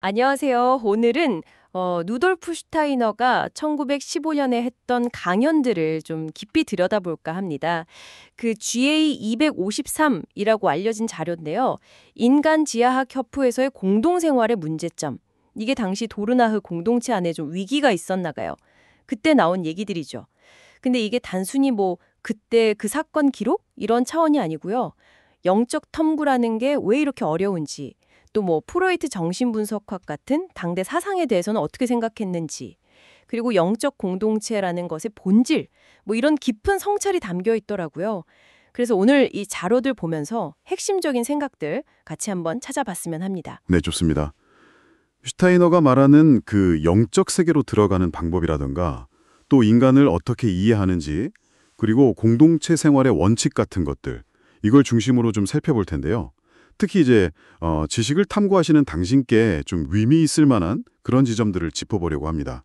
안녕하세요. 오늘은 누돌프 슈타이너가 1915년에 했던 강연들을 좀 깊이 들여다볼까 합니다. 그 GA253이라고 알려진 자료인데요. 인간 지하학 협회에서의 공동생활의 문제점. 이게 당시 도르나흐 공동체 안에 좀 위기가 있었나 봐요. 그때 나온 얘기들이죠. 근데 이게 단순히 뭐 그때 그 사건 기록 이런 차원이 아니고요. 영적 탐구라는 게 왜 이렇게 어려운지, 또 뭐 프로이트 정신분석학 같은 당대 사상에 대해서는 어떻게 생각했는지, 그리고 영적 공동체라는 것의 본질, 뭐 이런 깊은 성찰이 담겨 있더라고요. 그래서 오늘 이 자료들 보면서 핵심적인 생각들 같이 한번 찾아봤으면 합니다. 네, 좋습니다. 슈타이너가 말하는 그 영적 세계로 들어가는 방법이라든가 또 인간을 어떻게 이해하는지 그리고 공동체 생활의 원칙 같은 것들 이걸 중심으로 좀 살펴볼 텐데요. 특히 이제 지식을 탐구하시는 당신께 좀 의미 있을 만한 그런 지점들을 짚어보려고 합니다.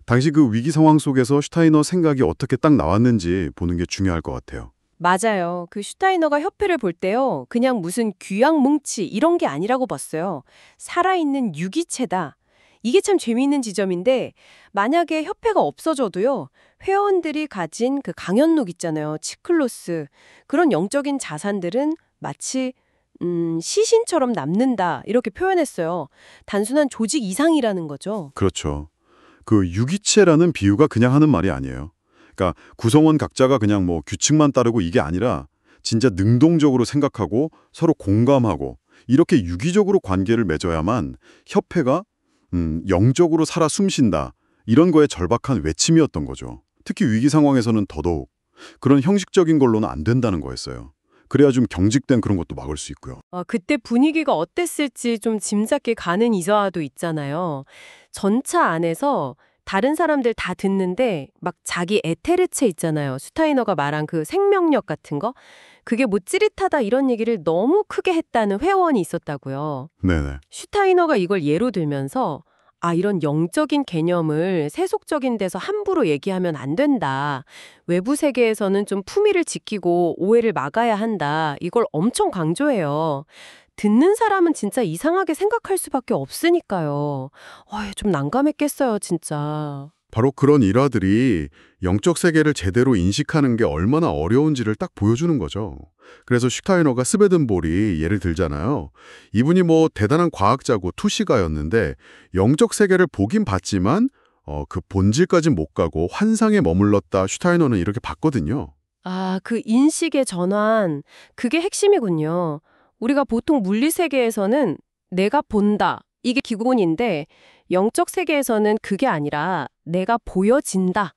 당시 그 위기 상황 속에서 슈타이너 생각이 어떻게 딱 나왔는지 보는 게 중요할 것 같아요. 맞아요. 그 슈타이너가 협회를 볼 때요. 그냥 무슨 귀양 뭉치 이런 게 아니라고 봤어요. 살아있는 유기체다. 이게 참 재미있는 지점인데 만약에 협회가 없어져도요. 회원들이 가진 그 강연록 있잖아요. 치클로스. 그런 영적인 자산들은 마치 시신처럼 남는다 이렇게 표현했어요. 단순한 조직 이상이라는 거죠. 그렇죠. 그 유기체라는 비유가 그냥 하는 말이 아니에요. 그러니까 구성원 각자가 그냥 뭐 규칙만 따르고 이게 아니라 진짜 능동적으로 생각하고 서로 공감하고 이렇게 유기적으로 관계를 맺어야만 협회가 영적으로 살아 숨쉰다. 이런 거에 절박한 외침이었던 거죠. 특히 위기 상황에서는 더더욱 그런 형식적인 걸로는 안 된다는 거였어요. 그래야 좀 경직된 그런 것도 막을 수 있고요. 그때 분위기가 어땠을지 좀 짐작이 가는 이서화도 있잖아요. 전차 안에서 다른 사람들 다 듣는데 막 자기 에테르체 있잖아요. 슈타이너가 말한 그 생명력 같은 거. 그게 뭐 찌릿하다 이런 얘기를 너무 크게 했다는 회원이 있었다고요. 네네. 슈타이너가 이걸 예로 들면서 이런 영적인 개념을 세속적인 데서 함부로 얘기하면 안 된다. 외부 세계에서는 좀 품위를 지키고 오해를 막아야 한다. 이걸 엄청 강조해요. 듣는 사람은 진짜 이상하게 생각할 수밖에 없으니까요. 좀 난감했겠어요, 진짜. 바로 그런 일화들이 영적 세계를 제대로 인식하는 게 얼마나 어려운지를 딱 보여주는 거죠. 그래서 슈타이너가 스베든보리 예를 들잖아요. 이분이 뭐 대단한 과학자고 투시가였는데 영적 세계를 보긴 봤지만 그 본질까지 못 가고 환상에 머물렀다 슈타이너는 이렇게 봤거든요. 그 인식의 전환, 그게 핵심이군요. 우리가 보통 물리 세계에서는 내가 본다, 이게 기본인데 영적 세계에서는 그게 아니라 내가 보여진다.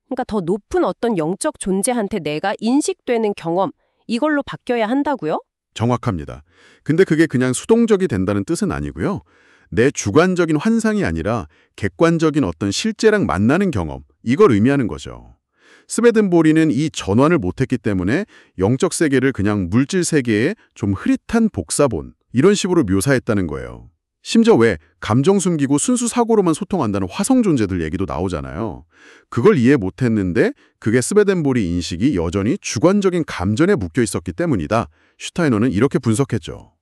그러니까 더 높은 어떤 영적 존재한테 내가 인식되는 경험, 이걸로 바뀌어야 한다고요? 정확합니다. 근데 그게 그냥 수동적이 된다는 뜻은 아니고요. 내 주관적인 환상이 아니라 객관적인 어떤 실제랑 만나는 경험, 이걸 의미하는 거죠. 스베든보리는 이 전환을 못했기 때문에 영적 세계를 그냥 물질 세계의 좀 흐릿한 복사본, 이런 식으로 묘사했다는 거예요. 심지어 왜 감정 숨기고 순수 사고로만 소통한다는 화성 존재들 얘기도 나오잖아요. 그걸 이해 못했는데 그게 스베덴보리 인식이 여전히 주관적인 감정에 묶여 있었기 때문이다. 슈타이너는 이렇게 분석했죠.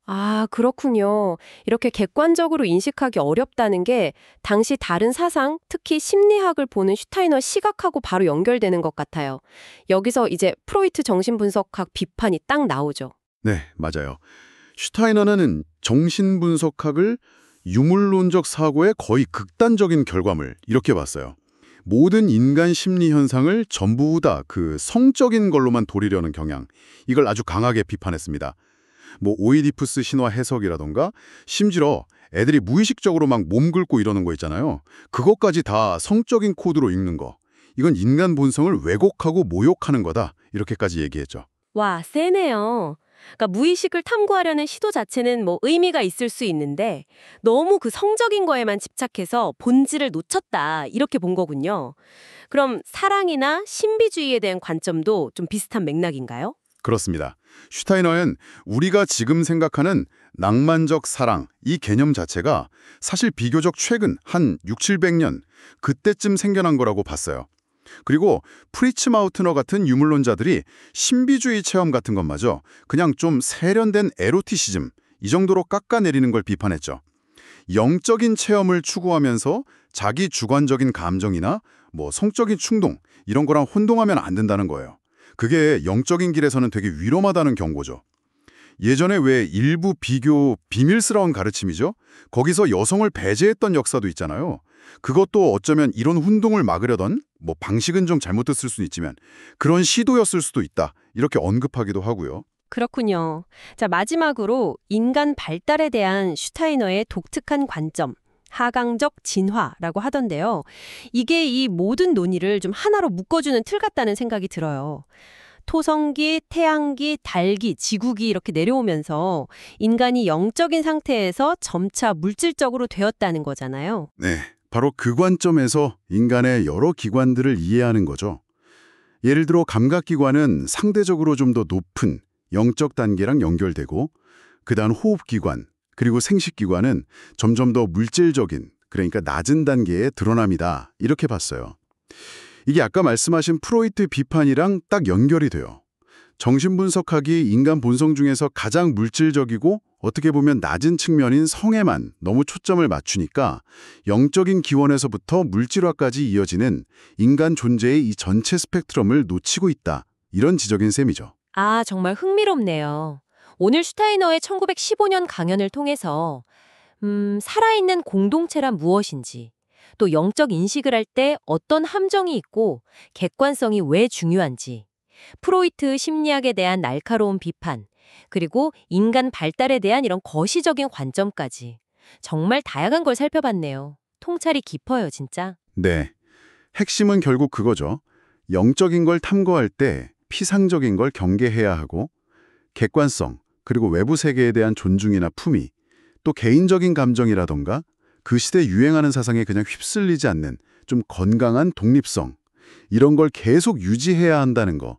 그렇군요. 이렇게 객관적으로 인식하기 어렵다는 게 당시 다른 사상, 특히 심리학을 보는 슈타이너 시각하고 바로 연결되는 것 같아요. 여기서 이제 프로이트 정신분석학 비판이 딱 나오죠. 네, 맞아요. 슈타이너는 정신분석학을 유물론적 사고의 거의 극단적인 결과물 이렇게 봤어요. 모든 인간 심리 현상을 전부 다 그 성적인 걸로만 도리려는 경향, 이걸 아주 강하게 비판했습니다. 뭐 오이디푸스 신화 해석이라던가 심지어 애들이 무의식적으로 막 몸 긁고 이러는 거 있잖아요. 그것까지 다 성적인 코드로 읽는 거. 이건 인간 본성을 왜곡하고 모욕하는 거다. 이렇게까지 얘기했죠. 와, 세네요. 그러니까 무의식을 탐구하려는 시도 자체는 뭐 의미가 있을 수 있는데 너무 그 성적인 거에만 집착해서 본질을 놓쳤다 이렇게 본 거군요. 그럼 사랑이나 신비주의에 대한 관점도 좀 비슷한 맥락인가요? 그렇습니다. 슈타이너는 우리가 지금 생각하는 낭만적 사랑, 이 개념 자체가 사실 비교적 최근 한 6, 700년 그때쯤 생겨난 거라고 봤어요. 그리고 프리츠 마우트너 같은 유물론자들이 신비주의 체험 같은 것마저 그냥 좀 세련된 에로티시즘, 이 정도로 깎아내리는 걸 비판했죠. 영적인 체험을 추구하면서 자기 주관적인 감정이나 성적인 충동 이런 거랑 혼동하면 안 된다는 거예요. 그게 영적인 길에서는 되게 위험하다는 경고죠. 예전에 왜 일부 비교 비밀스러운 가르침이죠? 거기서 여성을 배제했던 역사도 있잖아요. 그것도 어쩌면 이런 혼동을 막으려던 방식은 좀 잘못됐을 수는 있지만 그런 시도였을 수도 있다. 이렇게 언급하기도 하고요. 그렇군요. 자, 마지막으로 인간 발달에 대한 슈타이너의 독특한 관점, 하강적 진화라고 하던데요. 이게 이 모든 논의를 좀 하나로 묶어주는 틀 같다는 생각이 들어요. 토성기, 태양기, 달기, 지구기 이렇게 내려오면서 인간이 영적인 상태에서 점차 물질적으로 되었다는 거잖아요. 네, 바로 그 관점에서 인간의 여러 기관들을 이해하는 거죠. 예를 들어 감각기관은 상대적으로 좀 더 높은 영적 단계랑 연결되고 그다음 호흡기관, 그리고 생식기관은 점점 더 물질적인, 그러니까 낮은 단계의 드러남이다. 이렇게 봤어요. 이게 아까 말씀하신 프로이트 비판이랑 딱 연결이 돼요. 정신분석학이 인간 본성 중에서 가장 물질적이고 어떻게 보면 낮은 측면인 성에만 너무 초점을 맞추니까 영적인 기원에서부터 물질화까지 이어지는 인간 존재의 이 전체 스펙트럼을 놓치고 있다. 이런 지적인 셈이죠. 아, 정말 흥미롭네요. 오늘 슈타이너의 1915년 강연을 통해서 살아있는 공동체란 무엇인지, 또 영적 인식을 할 때 어떤 함정이 있고 객관성이 왜 중요한지, 프로이트 심리학에 대한 날카로운 비판, 그리고 인간 발달에 대한 이런 거시적인 관점까지 정말 다양한 걸 살펴봤네요. 통찰이 깊어요, 진짜. 네. 핵심은 결국 그거죠. 영적인 걸 탐구할 때 피상적인 걸 경계해야 하고 객관성, 그리고 외부 세계에 대한 존중이나 품위, 또 개인적인 감정이라던가 그 시대에 유행하는 사상에 그냥 휩쓸리지 않는 좀 건강한 독립성, 이런 걸 계속 유지해야 한다는 거.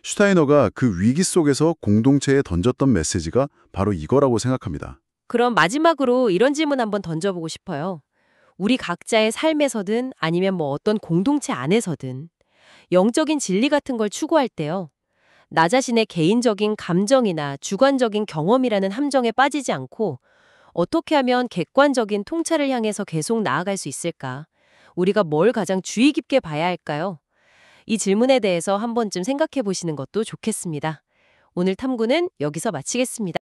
슈타이너가 그 위기 속에서 공동체에 던졌던 메시지가 바로 이거라고 생각합니다. 그럼 마지막으로 이런 질문 한번 던져보고 싶어요. 우리 각자의 삶에서든 아니면 어떤 공동체 안에서든 영적인 진리 같은 걸 추구할 때요. 나 자신의 개인적인 감정이나 주관적인 경험이라는 함정에 빠지지 않고 어떻게 하면 객관적인 통찰을 향해서 계속 나아갈 수 있을까? 우리가 뭘 가장 주의 깊게 봐야 할까요? 이 질문에 대해서 한 번쯤 생각해 보시는 것도 좋겠습니다. 오늘 탐구는 여기서 마치겠습니다.